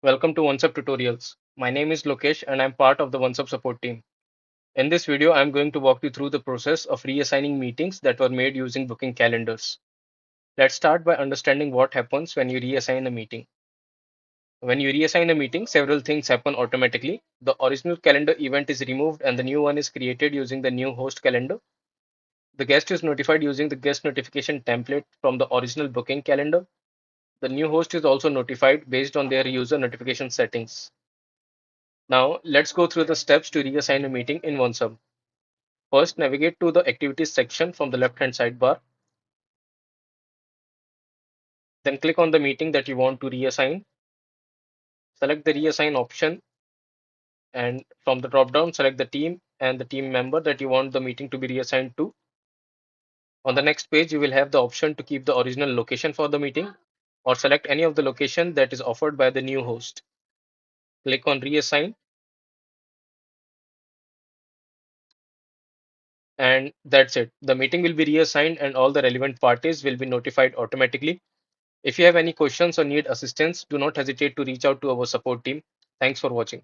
Welcome to OnceHub tutorials. My name is Lokesh and I'm part of the OnceHub support team. In this video, I'm going to walk you through the process of reassigning meetings that were made using booking calendars. Let's start by understanding what happens when you reassign a meeting. When you reassign a meeting, several things happen automatically. The original calendar event is removed and the new one is created using the new host calendar. The guest is notified using the guest notification template from the original booking calendar. The new host is also notified based on their user notification settings. Now, let's go through the steps to reassign a meeting in OnceHub. First, navigate to the Activities section from the left-hand sidebar. Then click on the meeting that you want to reassign. Select the Reassign option, and from the drop-down, select the team and the team member that you want the meeting to be reassigned to. On the next page, you will have the option to keep the original location for the meeting or select any of the location that is offered by the new host. Click on Reassign, and that's it. The meeting will be reassigned and all the relevant parties will be notified automatically. If you have any questions or need assistance, do not hesitate to reach out to our support team. Thanks for watching.